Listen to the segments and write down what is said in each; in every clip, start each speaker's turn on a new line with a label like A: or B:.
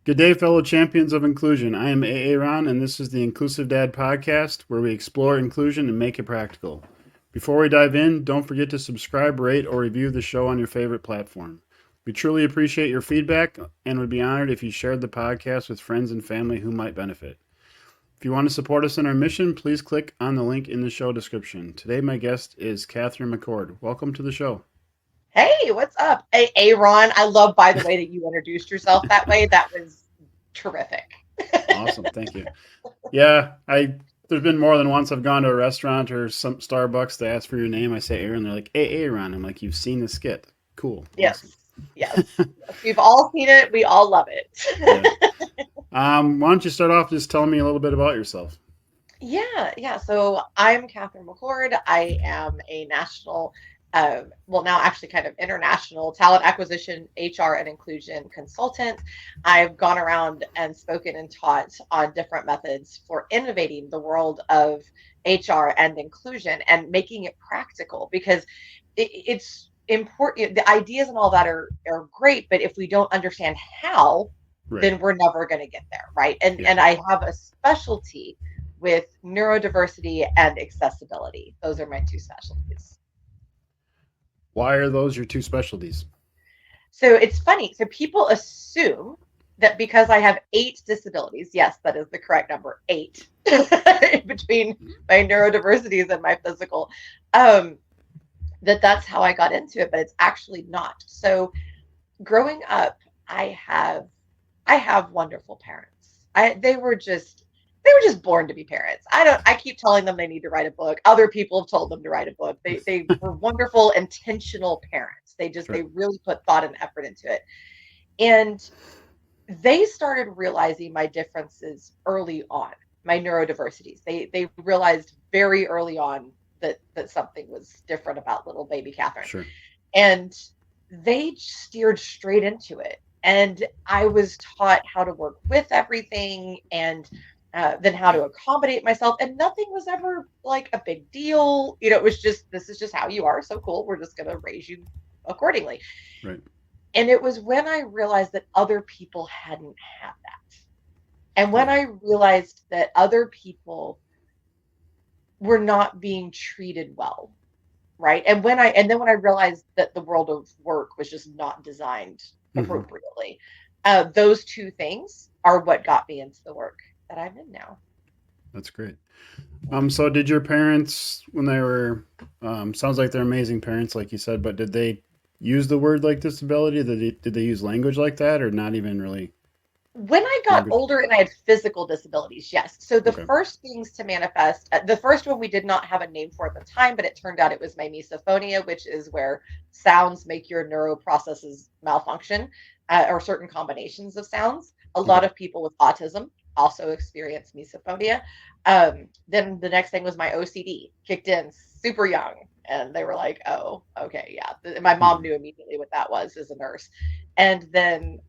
A: Good day, fellow champions of inclusion. I am A. Ron, and this is the Inclusive Dad podcast, where we explore inclusion and make it practical. Before we dive in, don't forget to subscribe, rate, or review the show on your favorite platform. We truly appreciate your feedback and would be honored if you shared the podcast with friends and family who might benefit. If you want to support us in our mission, please click on the link in the show description. Today, my guest is Katherine McCord. Welcome to the show.
B: Hey, what's up? Hey, Ron. I love, by the way, that you introduced yourself that way. That was terrific.
A: Awesome, thank you. Yeah, there's been more than once I've gone to a restaurant or some Starbucks. They ask for your name. I say Aaron. They're like, "Hey, Aaron." I'm like, "You've seen the skit? Cool, awesome."
B: Yes, yes. We've all seen it. We all love
A: Yeah.
B: it.
A: Why don't you start off just telling me a little bit about yourself?
B: Yeah. So I'm Katherine McCord. I am a national, well, now actually kind of international talent acquisition, HR, and inclusion consultant. I've gone around and spoken and taught on different methods for innovating the world of HR and inclusion and making it practical because it's important. The ideas and all that are great, but if we don't understand how,
A: Right.
B: then we're never going to get there, right? And
A: Yeah.
B: and I have a specialty with neurodiversity and accessibility. Those are my two specialties.
A: Why are those your two specialties?
B: So it's funny. So people assume that because I have 8 disabilities, yes, that is the correct number, 8, between my neurodiversities and my physical, um, that's how I got into it, but it's actually not. So growing up, I have I have wonderful parents. They were just born to be parents. I keep telling them they need to write a book. Other people have told them to write a book. They were wonderful, intentional parents. They
A: Sure.
B: really put thought and effort into it. And they started realizing my differences early on, my neurodiversities. They realized very early on that something was different about little baby Catherine.
A: Sure.
B: And they steered straight into it. And I was taught how to work with everything and then how to accommodate myself. And nothing was ever like a big deal. It was just, this is just how you are. So cool. We're just going to raise you accordingly.
A: Right.
B: And it was when I realized that other people hadn't had that. And when
A: Yeah.
B: I realized that other people were not being treated well, right? And then when I realized that the world of work was just not designed
A: Hmm.
B: appropriately, those two things are what got me into the work that I'm in now.
A: That's great. So did your parents, when they were, sounds like they're amazing parents, like you said, but did they use the word like disability? Did they use language like that, or not even really
B: When I got
A: language?
B: older and I had physical disabilities, yes. So the
A: Okay.
B: first things to manifest, the first one we did not have a name for at the time, but it turned out it was my misophonia, which is where sounds make your neural processes malfunction, or certain combinations of sounds. A lot
A: Okay.
B: of people with autism also experience misophonia. Then the next thing was my OCD kicked in super young. And they were like, oh, okay, yeah. My mom
A: Hmm.
B: knew immediately what that was as a nurse. And then,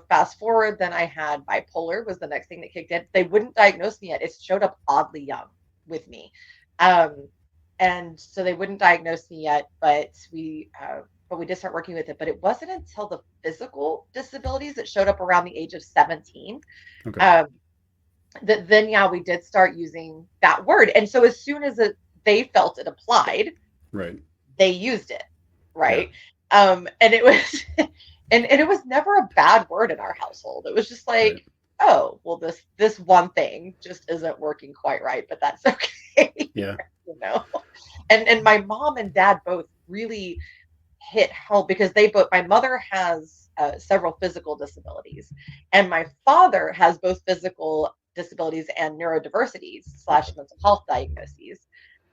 B: fast forward, then I had bipolar was the next thing that kicked in. They wouldn't diagnose me yet. It showed up oddly young with me. Um, and so they wouldn't diagnose me yet, but we did start working with it. But it wasn't until the physical disabilities that showed up around the age of 17,
A: Okay.
B: um, that then, yeah, we did start using that word. And so as soon as they felt it applied,
A: Right.
B: they used it,
A: Yeah.
B: right? And it was and it was never a bad word in our household. It was just
A: Right.
B: like, oh, well, this one thing just isn't working quite right, but that's okay.
A: Yeah.
B: And my mom and dad both really hit home because they both, my mother has several physical disabilities, and my father has both physical disabilities and neurodiversities
A: Okay.
B: slash mental health diagnoses.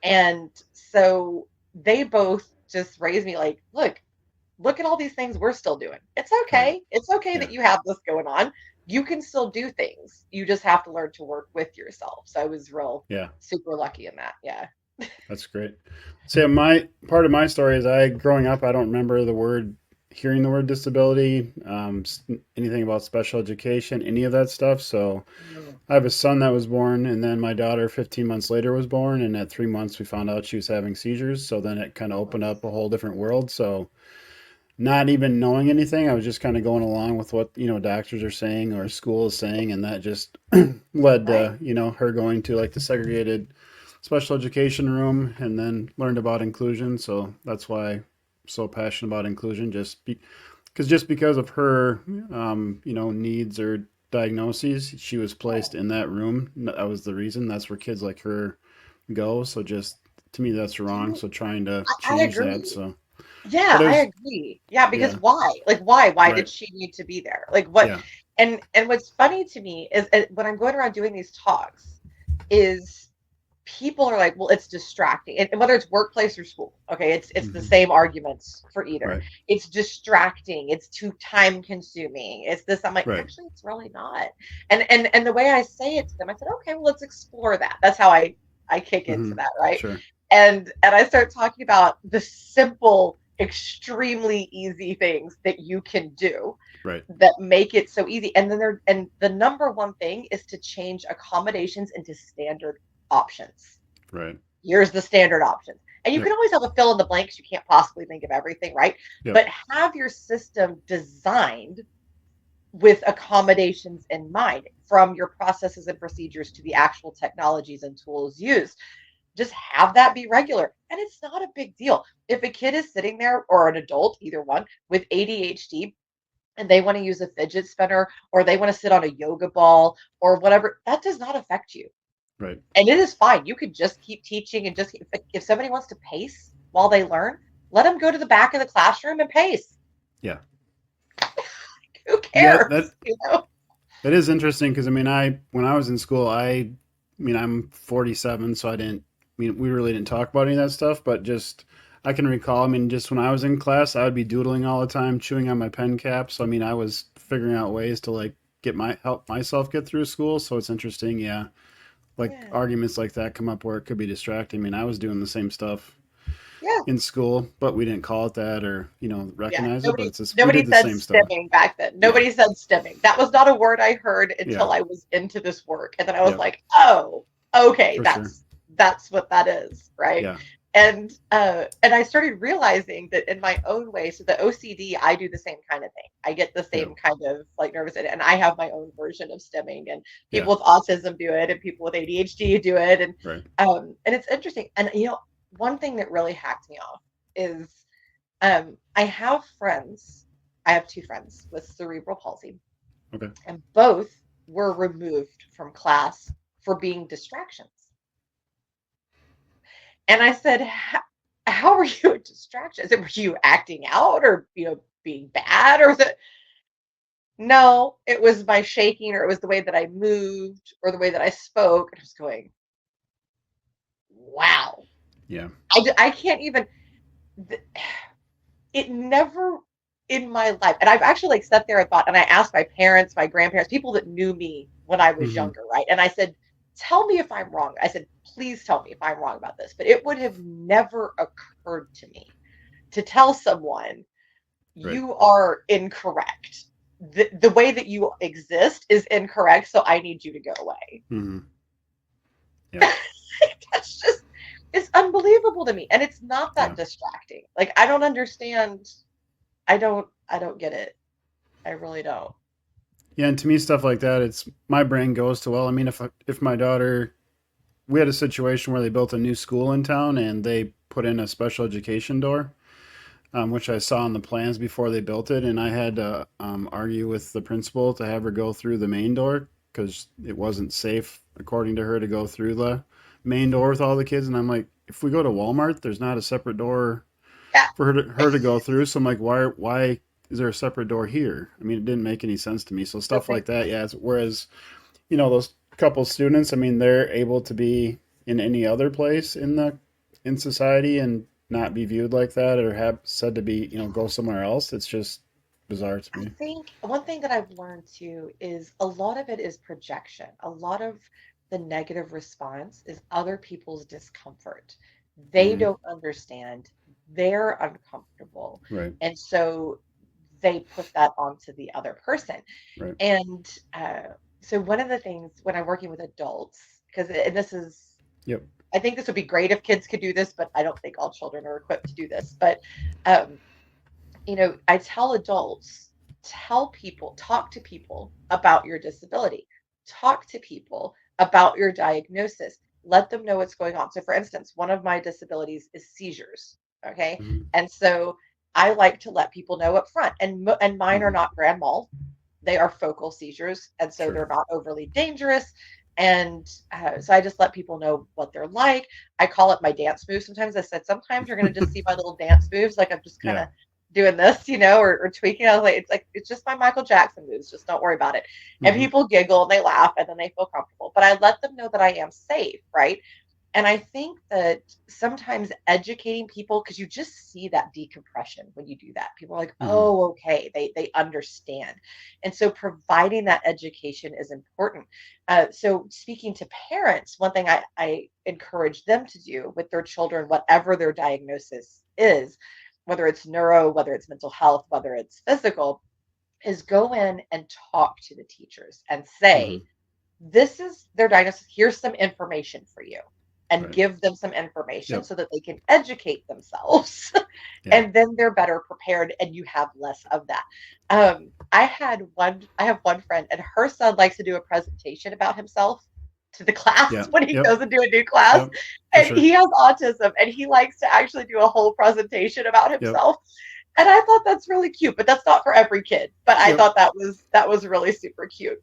B: And so they both just raised me like, look at all these things we're still doing. It's
A: Right.
B: okay. It's okay
A: Yeah.
B: that you have this going on. You can still do things. You just have to learn to work with yourself. So I was real
A: Yeah.
B: super lucky in that. Yeah.
A: That's great. So my part of my story is growing up, I don't remember hearing the word disability, anything about special education, any of that stuff. So
B: Mm.
A: I have a son that was born, and then my daughter 15 months later was born, and at 3 months we found out she was having seizures. So then it kind of opened up a whole different world. So not even knowing anything. I was just kind of going along with what, doctors are saying or school is saying. And that just led
B: Right.
A: to, her going to like the segregated special education room and then learned about inclusion. So that's why I'm so passionate about inclusion, just because of her, needs or diagnoses, she was placed in that room. That was the reason. That's where kids like her go. So just to me, that's
B: Do
A: wrong.
B: you,
A: So trying to
B: I
A: change that.
B: agree.
A: So, but
B: Yeah,
A: it
B: I
A: was,
B: agree. Yeah, because
A: yeah,
B: why? Like why
A: right.
B: did she need to be there? Like what?
A: Yeah.
B: And what's funny to me is when I'm going around doing these talks is people are like, well, it's distracting. And whether it's workplace or school, okay, it's the
A: Hmm.
B: same arguments for either.
A: Right.
B: It's distracting, it's too time consuming. It's this. I'm like,
A: Right.
B: actually, it's really not. And the way I say it to them, I said, okay, well, let's explore that. That's how I kick
A: Hmm.
B: into that, right?
A: Sure.
B: And I start talking about the simple, extremely easy things that you can do
A: Right.
B: that make it so easy. And the number one thing is to change accommodations into standard options.
A: Right.
B: Here's the standard options. And you
A: Yep.
B: can always have a fill in the blanks. You can't possibly think of everything, right?
A: Yep.
B: But have your system designed with accommodations in mind, from your processes and procedures to the actual technologies and tools used. Just have that be regular. And it's not a big deal. If a kid is sitting there, or an adult, either one, with ADHD, and they want to use a fidget spinner, or they want to sit on a yoga ball or whatever, that does not affect you.
A: Right.
B: And it is fine. You could just keep teaching, and just, if somebody wants to pace while they learn, let them go to the back of the classroom and pace.
A: Yeah.
B: Who
A: Yeah.
B: cares? You know?
A: That is interesting because when I was in school, I'm 47, so I didn't. We really didn't talk about any of that stuff, but just I can recall. Just when I was in class, I would be doodling all the time, chewing on my pen cap. So I was figuring out ways to like help myself get through school. So it's interesting, yeah. Like
B: Yeah.
A: arguments like that come up where it could be distracting. I was doing the same stuff
B: Yeah.
A: in school, but we didn't call it that or
B: Yeah.
A: recognize it. But
B: Nobody
A: it's just, we
B: nobody
A: did the
B: said
A: same stuff.
B: stimming back then.
A: Yeah,
B: Nobody said stimming. That was not a word I heard
A: yeah,
B: until I was into this work. And then I was
A: yep,
B: like, oh, okay,
A: for sure.
B: that's what that is, right?
A: Yeah,
B: And I started realizing that in my own way. So the OCD, I do the same kind of thing. I get the
A: yeah,
B: same kind of like nervous, and I have my own version of stimming, and
A: yeah,
B: people with autism do it, and people with ADHD do it.
A: right.
B: And it's interesting. And one thing that really hacked me off is I have friends. I have two friends with cerebral palsy,
A: Okay.
B: and both were removed from class for being distractions. And I said, how were you a distraction? I said, were you acting out, or being bad, or was it? No, it was my shaking, or it was the way that I moved, or the way that I spoke. And I was going, wow.
A: Yeah.
B: I can't even. It never in my life, and I've actually like sat there and thought, and I asked my parents, my grandparents, people that knew me when I was
A: Hmm.
B: younger, right? And I said, tell me if I'm wrong. I said, please tell me if I'm wrong about this. But it would have never occurred to me to tell someone,
A: Right.
B: you are incorrect. The way that you exist is incorrect, so I need you to go away.
A: Hmm. Yeah.
B: That's just, it's unbelievable to me. And it's not that
A: Yeah.
B: distracting. Like, I don't understand. I don't get it. I really don't.
A: Yeah. And to me, stuff like that, it's my brain goes to, well, if my daughter, we had a situation where they built a new school in town and they put in a special education door, which I saw in the plans before they built it. And I had to argue with the principal to have her go through the main door because it wasn't safe, according to her, to go through the main door with all the kids. And I'm like, if we go to Walmart, there's not a separate door
B: Yeah.
A: for her to go through. So I'm like, why is there a separate door here? It didn't make any sense to me. So stuff
B: Okay.
A: like that, yeah. Whereas those couple students, they're able to be in any other place in society and not be viewed like that or have said to be go somewhere else. It's just bizarre to
B: I
A: me.
B: think one thing that I've learned too is a lot of it is projection. A lot of the negative response is other people's discomfort. They
A: Hmm.
B: don't understand. They're uncomfortable.
A: Right.
B: And so they put that onto the other person.
A: Right.
B: And so one of the things when I'm working with adults, because, and this is,
A: Yep.
B: I think this would be great if kids could do this, but I don't think all children are equipped to do this. But um, I tell adults, talk to people about your disability, talk to people about your diagnosis, let them know what's going on. So, for instance, one of my disabilities is seizures. Okay.
A: Hmm.
B: And so I like to let people know up front, and mine are
A: Hmm.
B: not grand mal, they are focal seizures. And so
A: Sure.
B: they're not overly dangerous. And so I just let people know what they're like. I call it my dance moves. Sometimes I said, sometimes you're going to just see my little dance moves. Like I'm just kind
A: Yeah.
B: of doing this, or tweaking. I was like, it's just my Michael Jackson moves. Just don't worry about it. And
A: Hmm.
B: people giggle and they laugh and then they feel comfortable. But I let them know that I am safe, right? And I think that sometimes educating people, because you just see that decompression when you do that. People are like,
A: Hmm.
B: oh, okay, they understand. And so providing that education is important. So speaking to parents, one thing I encourage them to do with their children, whatever their diagnosis is, whether it's neuro, whether it's mental health, whether it's physical, is go in and talk to the teachers and say,
A: Hmm.
B: this is their diagnosis. Here's some information for you, and
A: Right.
B: give them some information
A: Yep.
B: so that they can educate themselves.
A: Yeah.
B: And then they're better prepared and you have less of that. I have one friend, and her son likes to do a presentation about himself to the class
A: Yeah.
B: when he
A: Yep.
B: goes into a new class.
A: Yep. For
B: And
A: sure.
B: he has autism and he likes to actually do a whole presentation about
A: Yep.
B: himself. And I thought that's really cute, but that's not for every kid. But I
A: Yep.
B: thought that was really super cute.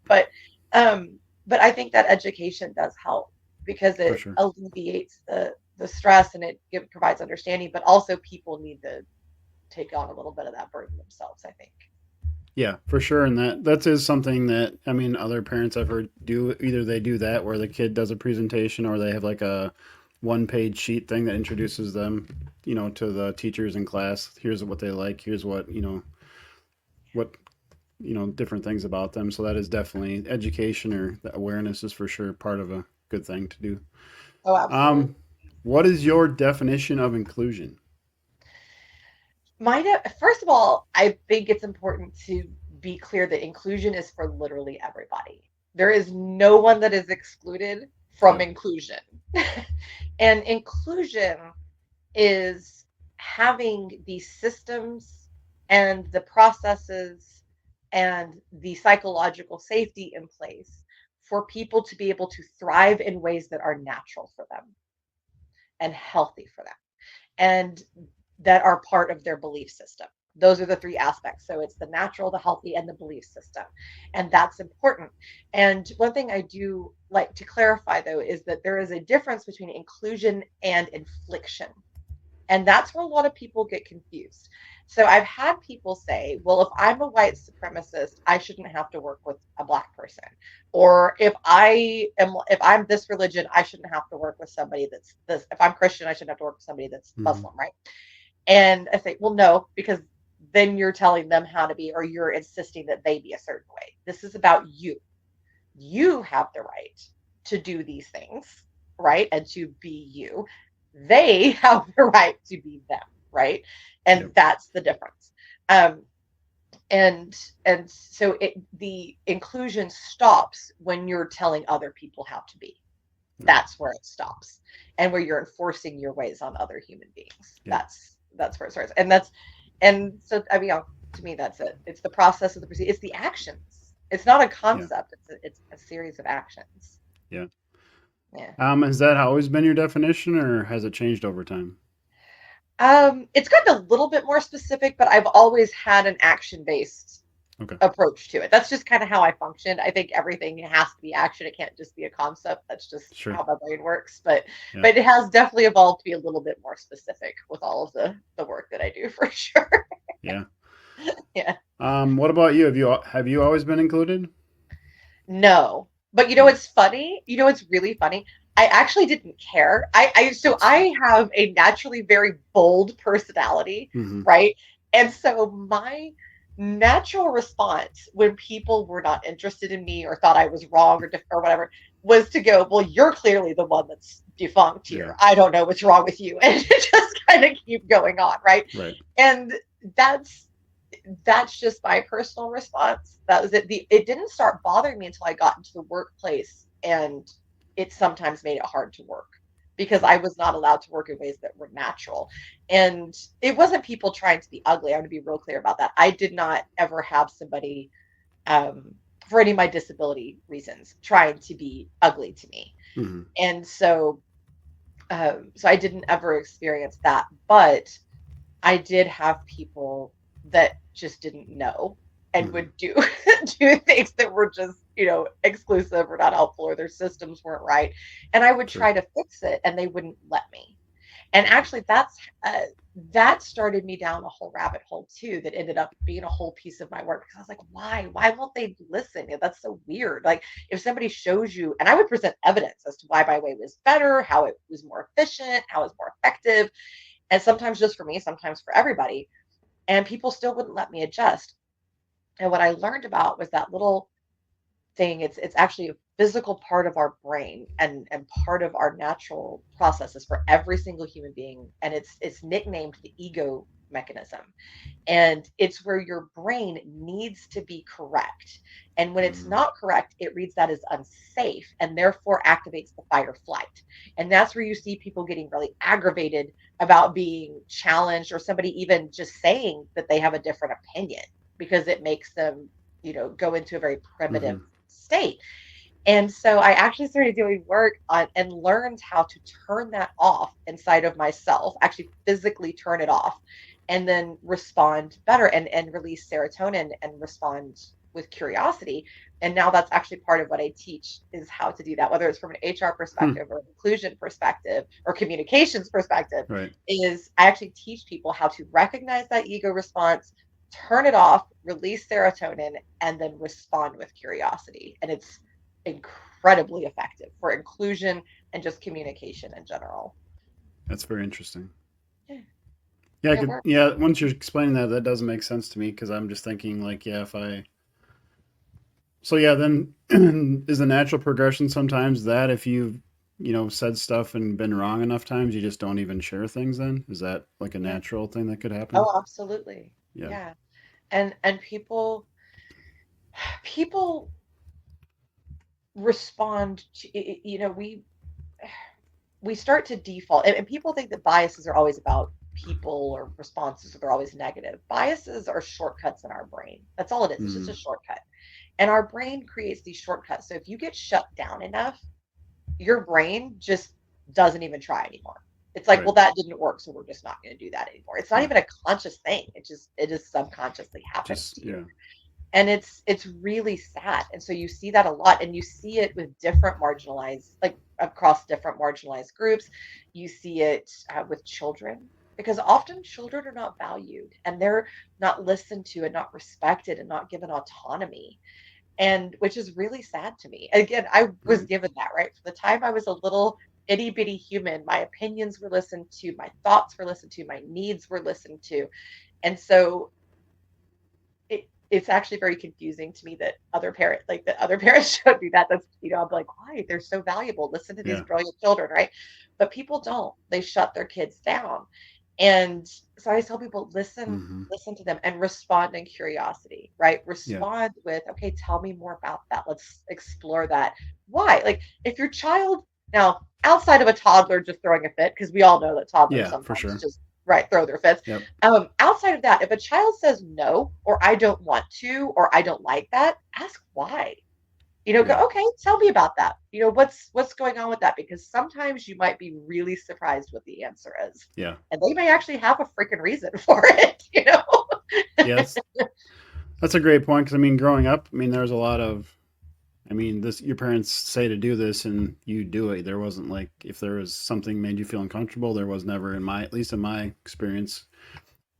B: Um, but I think that education does help because
A: For
B: it
A: sure.
B: alleviates the stress, and provides understanding, but also people need to take on a little bit of that burden themselves, I think.
A: Yeah, for sure. And that is something that, I mean, other parents I've heard do, either they do that where the kid does a presentation, or they have like a 1 page sheet thing that introduces them, to the teachers in class. Here's what they like. Here's what, different things about them. So that is definitely education, or the awareness is for sure part of a good thing to do.
B: Oh, absolutely.
A: Um, what is your definition of inclusion?
B: First of all, I think it's important to be clear that inclusion is for literally everybody. There is no one that is excluded from
A: Yep.
B: inclusion. And inclusion is having the systems and the processes and the psychological safety in place for people to be able to thrive in ways that are natural for them and healthy for them, and that are part of their belief system. Those are the three aspects. So it's the natural, the healthy, and the belief system. And that's important. And one thing I do like to clarify, though, is that there is a difference between inclusion and infliction. And that's where a lot of people get confused. So I've had people say, well, if I'm a white supremacist, I shouldn't have to work with a black person. Or if I'm this religion, I shouldn't have to work with somebody that's this. If I'm Christian, I shouldn't have to work with somebody that's
A: Hmm.
B: Muslim, right? And I say, well, no, because then you're telling them how to be, or you're insisting that they be a certain way. This is about you. You have the right to do these things, right? And to be you. They have the right to be them, right? And
A: Yep.
B: that's the difference. Um, and so the inclusion stops when you're telling other people how to be.
A: Right.
B: That's where it stops, and where you're enforcing your ways on other human beings.
A: Yep.
B: That's where it starts, and so I mean, to me, that's it. It's the process of the procedure. It's the actions. It's not a
A: Yeah.
B: concept. It's a series of actions.
A: Yeah.
B: Yeah.
A: Has that always been your definition, or has it changed over time?
B: It's gotten a little bit more specific, but I've always had an action-based
A: Okay.
B: approach to it. That's just kind of how I function. I think everything has to be action. It can't just be a concept. That's just
A: Sure.
B: how my brain works. But
A: Yeah.
B: but it has definitely evolved to be a little bit more specific with all of the work that I do for sure.
A: Yeah.
B: Yeah.
A: What about you? Have you always been included?
B: No. But
A: No.
B: it's funny. It's really funny. I actually didn't care. I have a naturally very bold personality,
A: Hmm.
B: right? And so my natural response when people were not interested in me or thought I was wrong or whatever was to go, well, you're clearly the one that's defunct
A: Yeah.
B: here. I don't know what's wrong with you. And just kind of keep going on, right?
A: Right.
B: And that's that's just my personal response. That was it. It didn't start bothering me until I got into the workplace, and it sometimes made it hard to work because I was not allowed to work in ways that were natural. And it wasn't people trying to be ugly. I want to be real clear about that. I did not ever have somebody, um, for any of my disability reasons, trying to be ugly to me.
A: Mm-hmm.
B: And so I didn't ever experience that. But I did have people that just didn't know and
A: Mm-hmm.
B: would do do things that were just, exclusive or not helpful, or their systems weren't right. And I would
A: Sure.
B: try to fix it and they wouldn't let me. And actually uh, that started me down a whole rabbit hole too, that ended up being a whole piece of my work, because I was like, why won't they listen? Yeah, that's so weird. Like, if somebody shows you, and I would present evidence as to why my way was better, how it was more efficient, how it was more effective, and sometimes just for me, sometimes for everybody, and people still wouldn't let me adjust. And what I learned about was that little thing. It's actually a physical part of our brain, and part of our natural processes for every single human being, and it's nicknamed the ego mechanism. And it's where your brain needs to be correct, and when it's
A: Mm-hmm.
B: not correct, it reads that as unsafe and therefore activates the fight or flight. And that's where you see people getting really aggravated about being challenged, or somebody even just saying that they have a different opinion, because it makes them, go into a very
A: Mm-hmm.
B: primitive state. And so I actually started doing work on and learned how to turn that off inside of myself, actually physically turn it off, and then respond better, and release serotonin and respond with curiosity. And now that's actually part of what I teach, is how to do that, whether it's from an HR
A: Hmm.
B: perspective or inclusion perspective or communications perspective,
A: Right.
B: is I actually teach people how to recognize that ego response, turn it off, release serotonin, and then respond with curiosity. And it's incredibly effective for inclusion and just communication in general.
A: That's very interesting.
B: Yeah,
A: Yeah, I
B: it
A: could.
B: works.
A: Yeah, once you're explaining that, that doesn't make sense to me because I'm just thinking like, yeah, if I. So yeah, then is the natural progression sometimes that if you've said stuff and been wrong enough times, you just don't even share things. Then is that like a
B: Yeah.
A: natural thing that could happen?
B: Oh, absolutely.
A: Yeah.
B: Yeah. And people respond to, we start to default, and people think that biases are always about people, or responses, or they're always negative. Biases are shortcuts in our brain. That's all it is. It's just a
A: Mm,
B: shortcut. And our brain creates these shortcuts. So if you get shut down enough, your brain just doesn't even try anymore. It's like,
A: right.
B: well, that didn't work, so we're just not going to do that anymore. It's not
A: Yeah.
B: even a conscious thing. It just subconsciously happens
A: Just
B: to you.
A: yeah.
B: And it's really sad. And so you see that a lot, and you see it with different marginalized, like across different marginalized groups. You see it with children, because often children are not valued, and they're not listened to, and not respected, and not given autonomy, and which is really sad to me. Again, I was
A: Right.
B: given that, right? From the time I was a little itty bitty human, my opinions were listened to, my thoughts were listened to, my needs were listened to. And so it's actually very confusing to me that other parents showed me that. That's, I'm like, why? They're so valuable. Listen to these
A: Yeah.
B: brilliant children, right? But people don't. They shut their kids down. And so I tell people,
A: Mm-hmm.
B: listen to them and respond in curiosity, right?
A: Yeah.
B: Respond with, okay, tell me more about that. Let's explore that. Why? Like, if your child, now outside of a toddler just throwing a fit, because we all know that toddlers
A: Yeah. For
B: sometimes
A: sure.
B: just, right, throw their fits.
A: Yep.
B: Outside of that, if a child says no, or I don't want to, or I don't like that, ask why.
A: Yeah.
B: Go, okay, tell me about that. What's going on with that? Because sometimes you might be really surprised what the answer is.
A: Yeah.
B: And they may actually have a freaking reason for it.
A: Yeah. That's a great point because I mean, growing up, I mean, there was a lot of I mean, this your parents say to do this and you do it. There wasn't like if there was something made you feel uncomfortable, there was never in my at least in my experience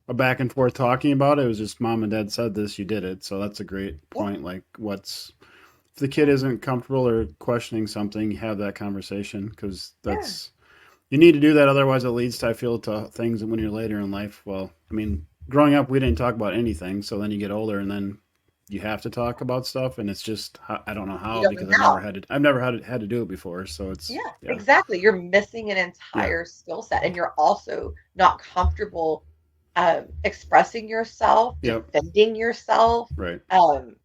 A: a back and forth talking about it. It was just mom and dad said this, you did it. So that's a great
B: Yeah,
A: point. Like what's if the kid isn't comfortable or questioning something, have that conversation because
B: yeah,
A: that's you need to do that. Otherwise, it leads to I feel to things when you're later in life. Well, I mean, growing up, we didn't talk about anything. So then you get older, and then you have to talk about stuff, and it's just I don't know
B: you
A: how
B: don't know
A: because
B: how.
A: I've never had to do it before. So it's
B: Yeah,
A: yeah,
B: exactly. You're missing an
A: yeah,
B: entire skill set, and you're also not comfortable expressing yourself,
A: yep,
B: defending yourself,
A: right,
B: um,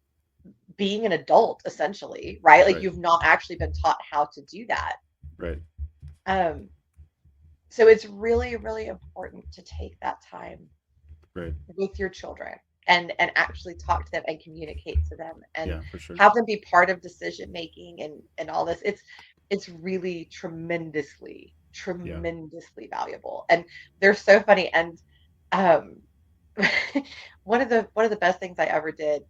B: being an adult, essentially, right? Like,
A: right,
B: you've not actually been taught how to do that.
A: right,
B: Um, So it's really, really important to take that time
A: Right.
B: with your children and actually talk to them and communicate to them and
A: Yeah, for sure.
B: have them be part of decision making and all this. It's really
A: Yeah.
B: tremendously valuable. And they're so funny. And um one of the best things I ever did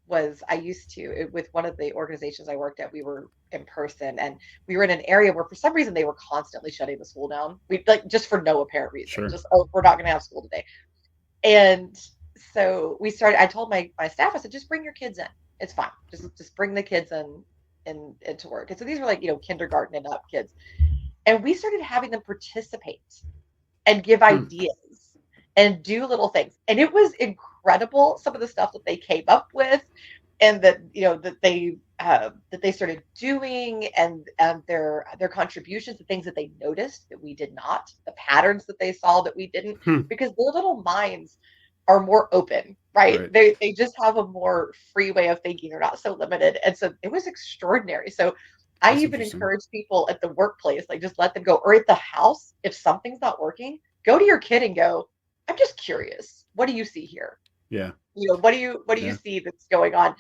B: was I used to with one of the organizations I worked at, we were in person and we were in an area where for some reason they were constantly shutting the school down. We like just for no apparent reason.
A: Sure.
B: Just, oh, we're not gonna have school today. And so I told my staff, I said, just bring your kids in. It's fine. Just bring the kids in and into work. And so these were like, kindergarten and up kids. And we started having them participate and give
A: Hmm.
B: ideas and do little things. And it was incredible, some of the stuff that they came up with and that, that they started doing and their contributions, the things that they noticed that we did not, the patterns that they saw that we didn't,
A: Hmm.
B: because their little minds are more open, right?
A: Right.
B: They just have a more free way of thinking. They're not so limited. And so it was extraordinary. So I
A: That's
B: even
A: interesting.
B: encourage people at the workplace, like just let them go, or at the house, if something's not working, go to your kid and go, I'm just curious. What do you see here?
A: Yeah.
B: What do you
A: Yeah.
B: see that's going on?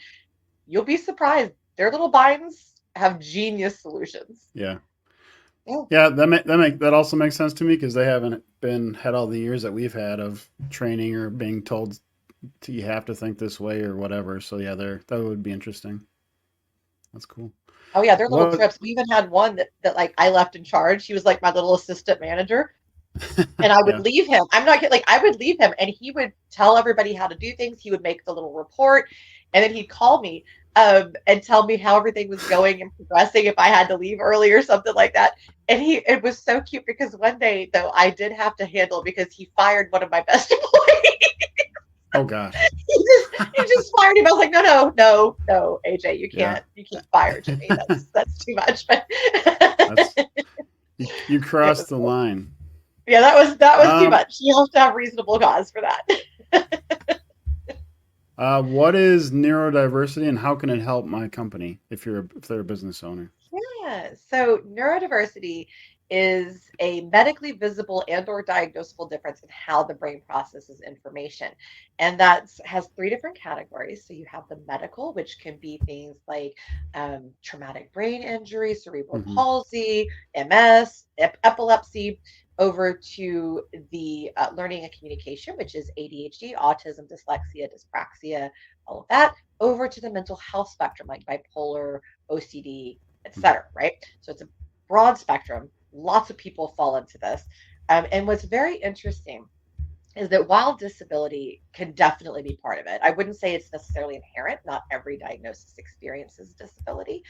B: You'll be surprised. Their little minds have genius solutions.
A: Yeah.
B: Yeah.
A: Yeah, that also makes sense to me because they haven't been had all the years that we've had of training or being told you have to think this way or whatever. So yeah, that would be interesting. That's cool.
B: Oh yeah, their little
A: What?
B: trips. We even had one that like I left in charge. She was like my little assistant manager. And I would
A: Yeah.
B: leave him. I'm not kidding. Like I would leave him, and he would tell everybody how to do things. He would make the little report, and then he'd call me and tell me how everything was going and progressing if I had to leave early or something like that. And it was so cute because one day though I did have to handle because he fired one of my best employees.
A: Oh gosh.
B: he just fired him. I was like, no, AJ,
A: Yeah.
B: you can't fire Jimmy. That's too much. But
A: That's you
B: it
A: crossed
B: was
A: the
B: cool.
A: line.
B: Yeah, that was too
A: Um,
B: much. You have to have reasonable cause for that.
A: what is neurodiversity and how can it help my company if they're a business owner?
B: Yeah. So neurodiversity is a medically visible and or diagnosable difference in how the brain processes information. And that has three different categories. So you have the medical, which can be things like traumatic brain injury, cerebral
A: Hmm.
B: palsy, MS, epilepsy, over to the learning and communication, which is ADHD, autism, dyslexia, dyspraxia, all of that, over to the mental health spectrum, like bipolar, OCD, etc. Right? So it's a broad spectrum. Lots of people fall into this. And what's very interesting is that while disability can definitely be part of it, I wouldn't say it's necessarily inherent. Not every diagnosis experiences disability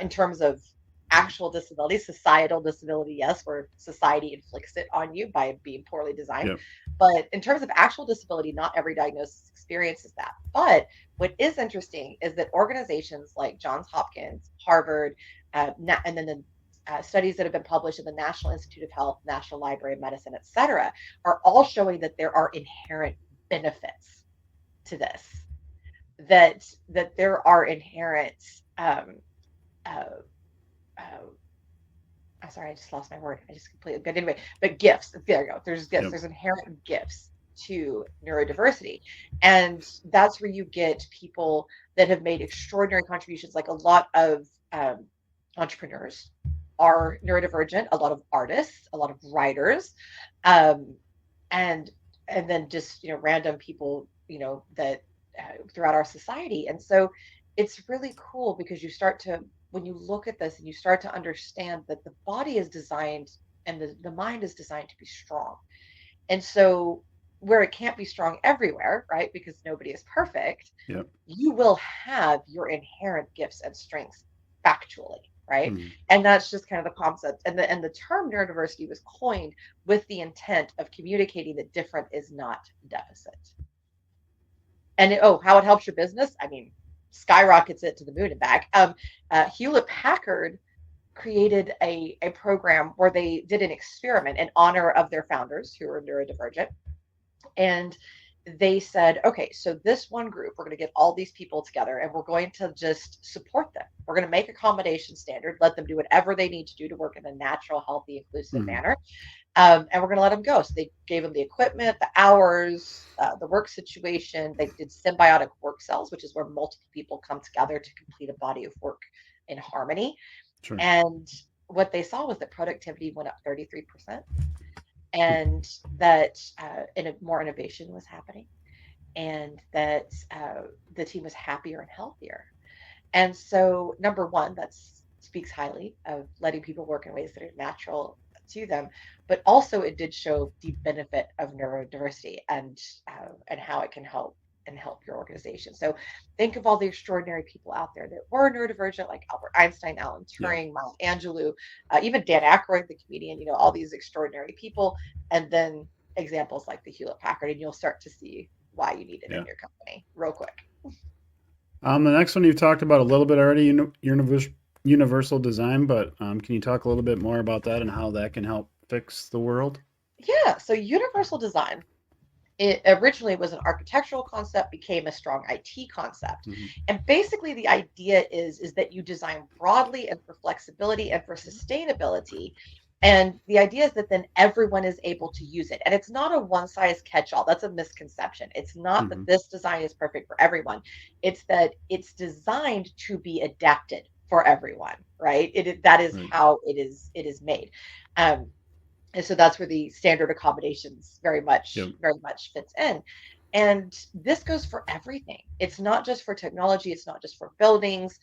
B: in terms of actual disability, societal disability, yes, where society inflicts it on you by being poorly designed.
A: Yep.
B: But in terms of actual disability, not every diagnosis experiences that. But what is interesting is that organizations like Johns Hopkins, Harvard, and then the studies that have been published in the National Institute of Health, National Library of Medicine, et cetera, are all showing that there are inherent benefits to this, that there are inherent uh, uh, I'm sorry, I just lost my word. I just completely but anyway, but gifts. There you go. There's gifts.
A: Yep.
B: There's inherent gifts to neurodiversity. And that's where you get people that have made extraordinary contributions, like a lot of entrepreneurs are neurodivergent, a lot of artists, a lot of writers, um, and and then just random people that throughout our society. And so it's really cool because you start to when you look at this and you start to understand that the body is designed and the mind is designed to be strong. And so where it can't be strong everywhere, right? Because nobody is perfect,
A: Yep.
B: you will have your inherent gifts and strengths factually, right?
A: Hmm.
B: And that's just kind of the concept. And the term neurodiversity was coined with the intent of communicating that different is not deficit. And how it helps your business, I mean, skyrockets it to the moon and back. Hewlett Packard created a program where they did an experiment in honor of their founders who were neurodivergent. And they said, okay, so this one group, we're going to get all these people together and we're going to just support them. We're going to make accommodation standard, let them do whatever they need to do to work in a natural, healthy, inclusive
A: Hmm.
B: manner. And we're going to let them go. So they gave them the equipment, the hours, the work situation. They did symbiotic work cells, which is where multiple people come together to complete a body of work in harmony.
A: Sure.
B: And what they saw was that productivity went up 33%, and that more innovation was happening, and that the team was happier and healthier. And so, number one, that speaks highly of letting people work in ways that are natural to them, but also it did show the benefit of neurodiversity and how it can help your organization. So think of all the extraordinary people out there that were neurodivergent, like Albert Einstein, Alan
A: Yeah.
B: Turing, Maya Angelou, even Dan Aykroyd, the comedian. All these extraordinary people, and then examples like the Hewlett Packard, and you'll start to see why you need it
A: Yeah.
B: in your company real quick.
A: The next one you've talked about a little bit already, universal design, but can you talk a little bit more about that and how that can help fix the world?
B: Yeah, so universal design, it originally was an architectural concept, became a strong IT concept.
A: Mm-hmm.
B: And basically the idea is that you design broadly and for flexibility and for sustainability. And the idea is that then everyone is able to use it. And it's not a one size catch all. That's a misconception. It's not
A: Mm-hmm.
B: that this design is perfect for everyone. It's that it's designed to be adapted for everyone, right? That is
A: Right.
B: how it is made. Um, and so that's where the standard accommodations
A: Yep.
B: very much fits in. And this goes for everything. It's not just for technology. It's not just for buildings,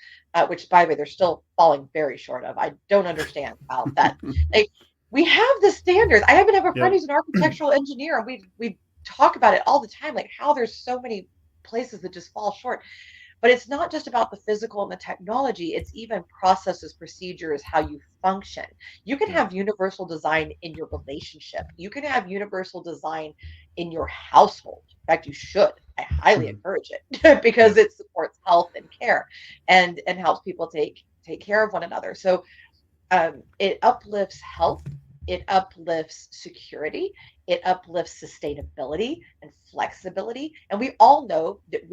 B: which, by the way, they're still falling very short of. I don't understand how that. Like, we have the standards. I even have a friend
A: Yep.
B: who's an architectural engineer, and we talk about it all the time, like how there's so many places that just fall short. But it's not just about the physical and the technology, it's even processes, procedures, how you function. You can
A: Yep.
B: have universal design in your relationship. You can have universal design in your household. In fact, you should. I highly
A: Mm-hmm.
B: encourage it because
A: Yep.
B: it supports health and care, and helps people take care of one another. So it uplifts health, it uplifts security, it uplifts sustainability and flexibility. And we all know that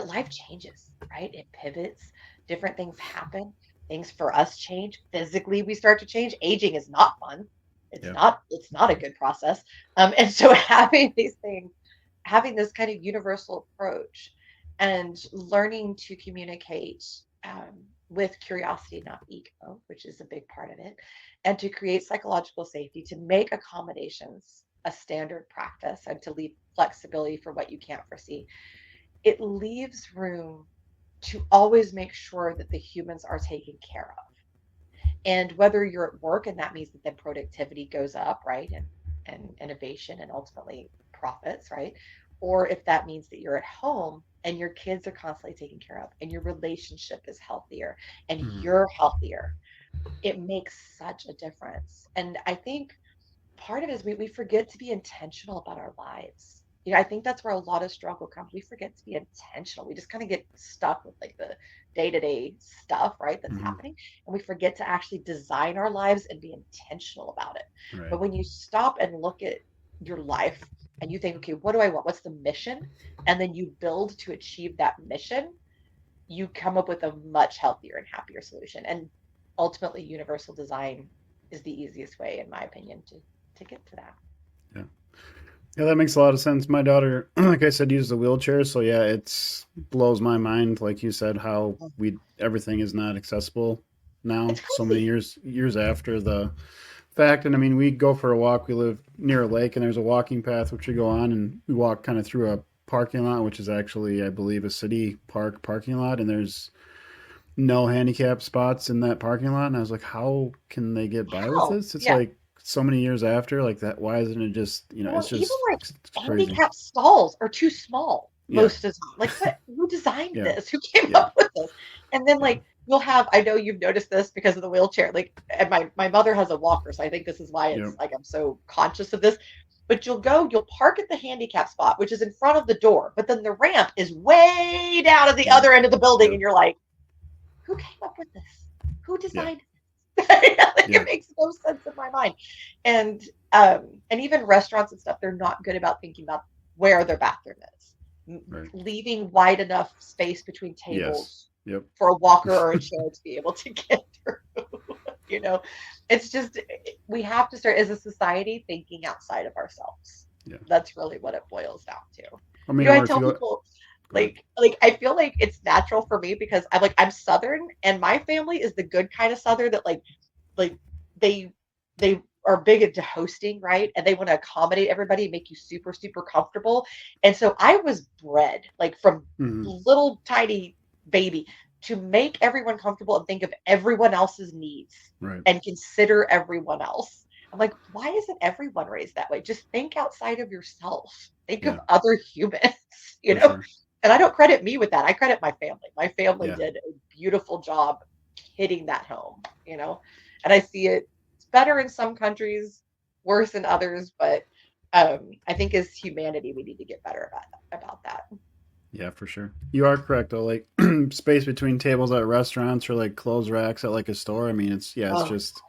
B: life changes, right? It pivots, different things happen, things for us change. Physically, we start to change. Aging is not fun.
A: Yep.
B: It's not a good process. And so having these things, having this kind of universal approach and learning to communicate with curiosity, not ego, which is a big part of it, and to create psychological safety, to make accommodations a standard practice and to leave flexibility for what you can't foresee, it leaves room to always make sure that the humans are taken care of. And whether you're at work and that means that then productivity goes up, right? And innovation and ultimately profits, right? Or if that means that you're at home and your kids are constantly taken care of and your relationship is healthier and
A: Mm-hmm.
B: you're healthier, it makes such a difference. And I think part of it is we forget to be intentional about our lives. I think that's where a lot of struggle comes. We forget to be intentional. We just kind of get stuck with like the day-to-day stuff, right? That's
A: Mm-hmm.
B: happening. And we forget to actually design our lives and be intentional about it.
A: Right.
B: But when you stop and look at your life and you think, okay, what do I want? What's the mission? And then you build to achieve that mission, you come up with a much healthier and happier solution. And ultimately, universal design is the easiest way, in my opinion, to get to that.
A: Yeah. Yeah, that makes a lot of sense. My daughter, like I said, uses a wheelchair, so yeah, it's blows my mind, like you said, how we everything is not accessible now.
B: It's
A: So many
B: crazy.
A: years after the fact, and I mean, we go for a walk. We live near a lake, and there's a walking path which we go on, and we walk kind of through a parking lot, which is actually, I believe, a city park parking lot, and there's no handicap spots in that parking lot. And I was like, how can they get by with
B: How?
A: this? It's
B: Yeah.
A: like so many years after, like that. Why isn't it just,
B: Well,
A: it's
B: even
A: just
B: like
A: it's crazy.
B: handicap stalls are too small
A: Yeah,
B: most of the time. Like, what? Who designed
A: yeah,
B: this? Who came
A: yeah,
B: up with this? And then
A: yeah.
B: like you'll have, I know you've noticed this because of the wheelchair. Like, and my mother has a walker, so I think this is why
A: Yep.
B: it's like I'm so conscious of this. But you'll park at the handicap spot, which is in front of the door, but then the ramp is way down at the
A: Yep.
B: other end of the building,
A: Yep.
B: and you're like, who came up with this? Who
A: Yeah.
B: designed this? Like,
A: Yeah.
B: it makes no sense in my mind. And and even restaurants and stuff, they're not good about thinking about where their bathroom is.
A: Right.
B: Leaving wide enough space between
A: Yes.
B: tables
A: Yep.
B: for a walker or a chair to be able to get through. It's just, we have to start as a society thinking outside of ourselves.
A: Yeah.
B: That's really what it boils down to.
A: I mean,
B: I
A: or if
B: tell
A: you go,
B: people,
A: go ahead.
B: I feel like it's natural for me because I'm Southern, and my family is the good kind of Southern that like they they are big into hosting, right? And they want to accommodate everybody, make you super, super comfortable. And so I was bred like from little tiny baby to make everyone comfortable and think of everyone else's needs
A: Right.
B: and consider everyone else. I'm like, why isn't everyone raised that way? Just think outside of yourself. Think of other humans,
A: For sure.
B: And I don't credit me with that. I credit my family. My family
A: Yeah.
B: did a beautiful job hitting that home, and I see it. It's better in some countries, worse in others, but I think as humanity, we need to get better about that.
A: Yeah, for sure. You are correct though. Like space between tables at restaurants or like clothes racks at like a store. I mean, it's
B: Oh,
A: just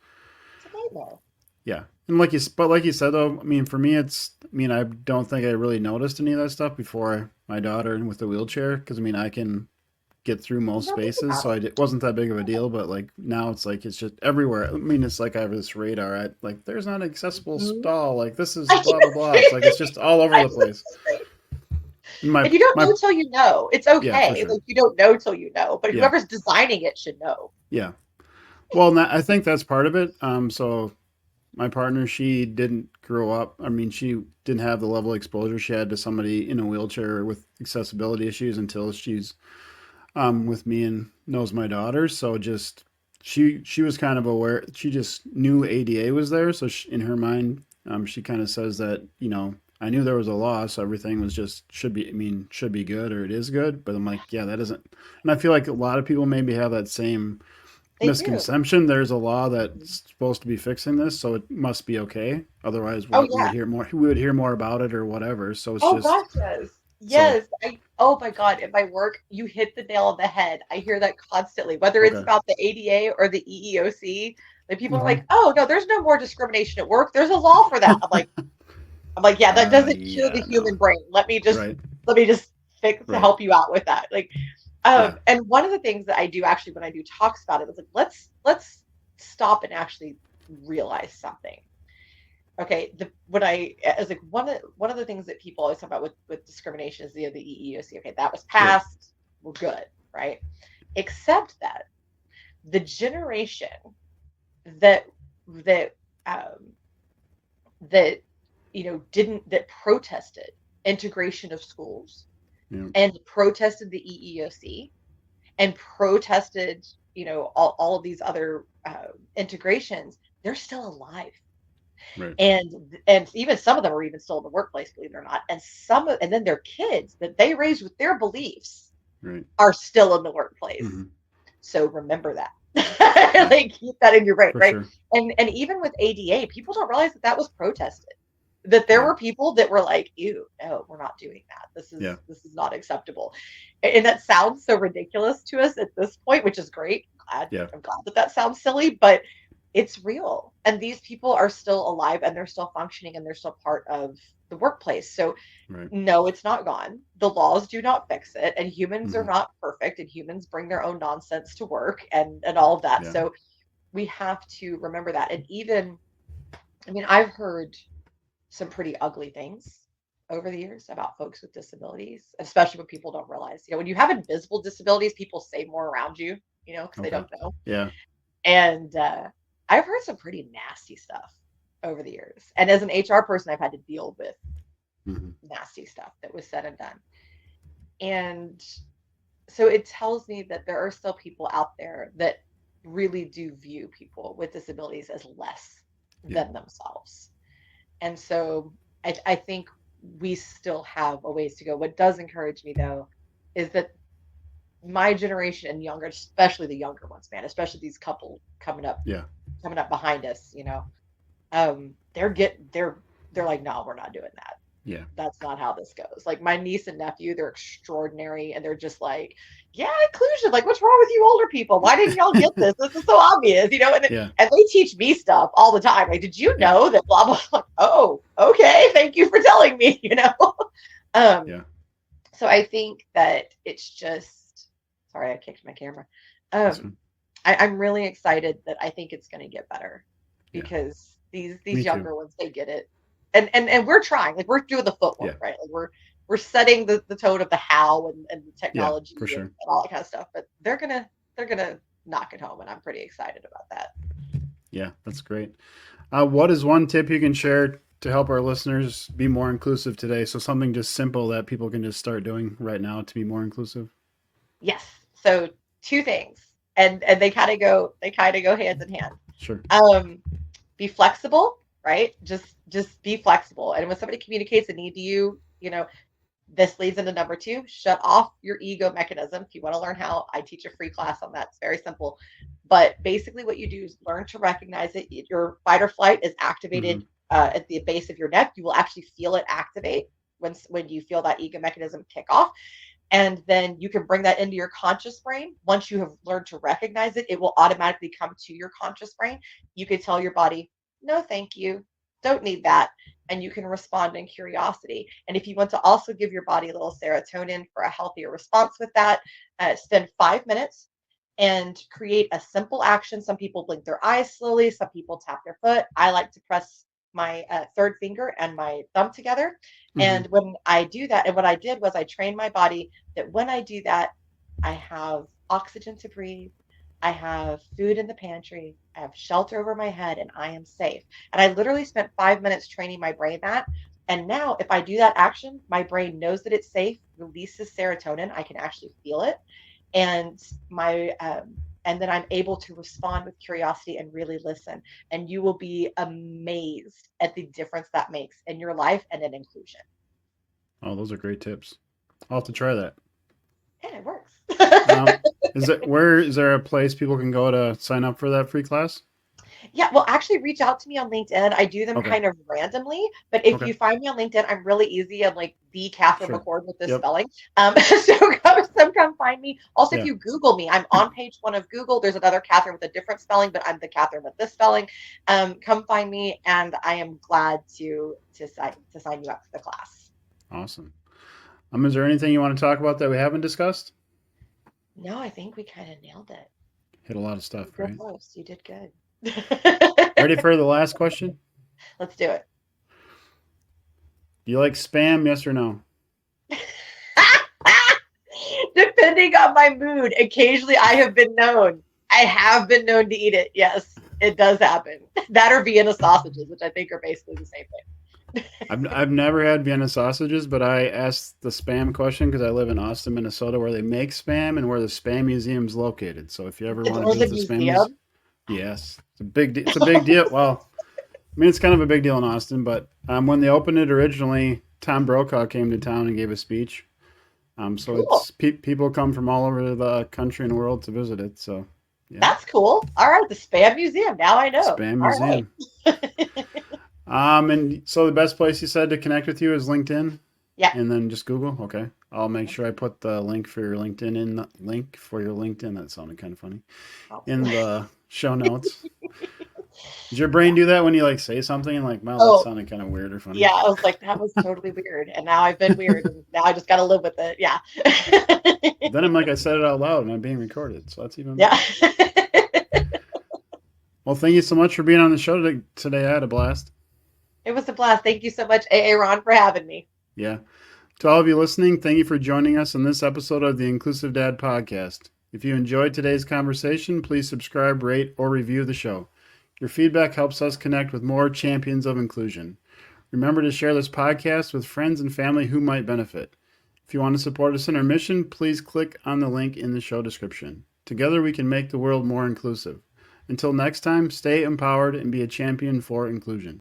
B: it's a nightmare.
A: yeah. And but like you said though, I mean, for me, I mean, I don't think I really noticed any of that stuff before my daughter with the wheelchair because I mean, I can get through
B: You
A: most
B: don't think
A: spaces,
B: about
A: so
B: it.
A: it wasn't that big of a deal. But like now, it's just everywhere. I mean, it's like I have this radar. Like there's not an accessible
B: Mhm.
A: stall. Like this is blah blah blah. It's just all over the place. And
B: And you don't
A: my
B: know till you know. It's
A: yeah, for
B: okay.
A: sure.
B: Like you don't know till you know, but
A: Yeah,
B: whoever's designing it should know.
A: yeah. Well, I think that's part of it. So my partner, she didn't grow up. I mean, she didn't have the level of exposure she had to somebody in a wheelchair with accessibility issues until she's with me and knows my daughter. So just she was kind of aware. She just knew ADA was there. So in her mind, she kind of says that I knew there was a law, so everything was just should be good or it is good. But I'm like, yeah, that isn't. And I feel like a lot of people maybe have that same
B: They do.
A: misconception. There's a law that's supposed to be fixing this, so it must be okay. Otherwise,
B: Oh
A: we would
B: yeah.
A: hear more. We would hear more about it or whatever. So it's
B: Oh
A: just
B: gosh, yes.
A: so
B: Yes. Oh my God, in my work, you hit the nail on the head. I hear that constantly, whether it's
A: okay.
B: about the ADA or the EEOC. Like people are
A: Hmm.
B: like, oh no, there's no more discrimination at work. There's a law for that. I'm like, yeah, that doesn't cure the
A: Yeah, no,
B: human brain.
A: right.
B: Let me just fix to
A: Right.
B: help you out with that.
A: Yeah.
B: And one of the things that I do actually when I do talks about it is like, let's stop and actually realize something. Okay, when I as like one of the things that people always talk about with discrimination is the EEOC. Okay, that was
A: Yep.
B: passed. We're good, right? Except that the generation that that um, that didn't that protested integration of schools
A: Yeah.
B: and protested the EEOC and protested all of these other integrations, they're still alive.
A: Right.
B: And even some of them are even still in the workplace, believe it or not. And then their kids that they raised with their beliefs
A: Right.
B: are still in the workplace.
A: Hmm.
B: So remember that.
A: Yeah.
B: Like keep that in your brain,
A: For
B: right?
A: sure.
B: And even with ADA, people don't realize that was protested. That there
A: Yeah.
B: were people that were like, "Ew, no, we're not doing that.
A: Yeah.
B: This is not acceptable." And that sounds so ridiculous to us at this point, which is great.
A: Yeah.
B: I'm glad that sounds silly, but it's real. And these people are still alive and they're still functioning and they're still part of the workplace. So
A: Right.
B: no, it's not gone. The laws do not fix it, and humans are
A: Hmm.
B: not perfect, and humans bring their own nonsense to work and all of that.
A: Yeah.
B: So we have to remember that. And even, I mean, I've heard some pretty ugly things over the years about folks with disabilities, especially when people don't realize. When you have invisible disabilities, people say more around you, because they
A: Okay.
B: don't know.
A: Yeah.
B: And I've heard some pretty nasty stuff over the years. And as an HR person, I've had to deal with
A: Hmm.
B: nasty stuff that was said and done. And so it tells me that there are still people out there that really do view people with disabilities as less
A: Yeah.
B: than themselves. And so I think we still have a ways to go. What does encourage me though is that my generation and younger, especially the younger ones, man, especially these couple
A: Yeah.
B: coming up behind us, they're like, no, we're not doing that.
A: Yeah.
B: That's not how this goes. Like my niece and nephew, they're extraordinary and they're just like, yeah, inclusion. Like, what's wrong with you older people? Why didn't y'all get this? This is so obvious,
A: Yeah.
B: and they teach me stuff all the time. Like, did you
A: Yeah.
B: know that blah blah? Like, oh, okay, thank you for telling me, Um,
A: Yeah.
B: so I think that it's just sorry, I kicked my camera.
A: That's
B: Um,
A: fine.
B: I'm really excited that I think it's going to get better
A: Yeah,
B: because these
A: me too.
B: younger ones, they get it. And we're trying, like we're doing the
A: Yeah,
B: footwork, right? Like we're setting the tone of the how and the
A: yeah,
B: technology
A: for sure.
B: and all that kind of stuff. But they're gonna knock it home, and I'm pretty excited about that.
A: Yeah, that's great. What is one tip you can share to help our listeners be more inclusive today? So something just simple that people can just start doing right now to be more inclusive.
B: Yes. So two things, and they kind of go hand in hand.
A: Sure.
B: Um, be flexible, right? Just be flexible. And when somebody communicates a need to you, this leads into number two: shut off your ego mechanism. If you want to learn how, I teach a free class on that. It's very simple. But basically, what you do is learn to recognize it. Your fight or flight is
A: Mm-hmm.
B: activated at the base of your neck. You will actually feel it activate when you feel that ego mechanism kick off. And then you can bring that into your conscious brain. Once you have learned to recognize it, it will automatically come to your conscious brain. You can tell your body, no, thank you. Don't need that. And you can respond in curiosity. And if you want to also give your body a little serotonin for a healthier response with that, spend 5 minutes and create a simple action. Some people blink their eyes slowly, some people tap their foot. I like to press my third finger and my thumb together.
A: Mm-hmm.
B: And when I do that, and what I did was I trained my body that when I do that, I have oxygen to breathe. I have food in the pantry. I have shelter over my head, and I am safe. And I literally spent 5 minutes training my brain that. And now, if I do that action, my brain knows that it's safe, releases serotonin. I can actually feel it, and my and then I'm able to respond with curiosity and really listen. And you will be amazed at the difference that makes in your life and in inclusion.
A: Oh, those are great tips. I'll have to try that.
B: And it works.
A: Um, is there a place people can go to sign up for that free class?
B: Yeah, well, actually reach out to me on LinkedIn. I do them
A: Okay.
B: kind of randomly, but if
A: Okay.
B: you find me on LinkedIn, I'm really easy. I'm like the Katherine
A: Sure.
B: McCord with this
A: Yep.
B: spelling. So come find me. Also, if
A: Yeah.
B: you Google me, I'm on page one of Google. There's another Katherine with a different spelling, but I'm the Katherine with this spelling. Come find me, and I am glad to sign you up for the class.
A: Awesome. Is there anything you want to talk about that we haven't discussed?
B: No, I think we kind of nailed it.
A: Hit a lot of stuff,
B: Good
A: right?
B: host. You did good.
A: Ready for the last question?
B: Let's do it.
A: Do you like spam? Yes or no?
B: Depending on my mood, occasionally I have been known to eat it. Yes, it does happen. That or Vienna sausages, which I think are basically the same thing.
A: I've never had Vienna sausages, but I asked the spam question because I live in Austin, Minnesota, where they make spam and where the spam museum is located. So if you ever want to
B: There's a
A: visit the spam museum,
B: museum.
A: yes, it's a big deal. Well, I mean, it's kind of a big deal in Austin, but when they opened it originally, Tom Brokaw came to town and gave a speech. So
B: Cool.
A: people come from all over the country and world to visit it. So yeah,
B: That's cool. All right, the spam museum. Now I know.
A: spam
B: All right.
A: museum. And so the best place you said to connect with you is LinkedIn,
B: Yeah.
A: and then just Google. Okay, I'll make sure I put the link for your LinkedIn in the link for your LinkedIn. That sounded kind of funny
B: Awesome.
A: in the show notes. Does your brain do that when you like say something and like, wow, that
B: Oh,
A: sounded kind of weird or funny?
B: yeah. I was like, that was totally weird, and now I've been weird, and now I just got to live with it. Yeah.
A: Then I'm like, I said it out loud and I'm being recorded, so that's even
B: Yeah.
A: better. Well, thank you so much for being on the show today. I had a blast.
B: It was a blast. Thank you so much, Aaron, for having me.
A: Yeah. To all of you listening, thank you for joining us on this episode of the Inclusive Dad Podcast. If you enjoyed today's conversation, please subscribe, rate, or review the show. Your feedback helps us connect with more champions of inclusion. Remember to share this podcast with friends and family who might benefit. If you want to support us in our mission, please click on the link in the show description. Together we can make the world more inclusive. Until next time, stay empowered and be a champion for inclusion.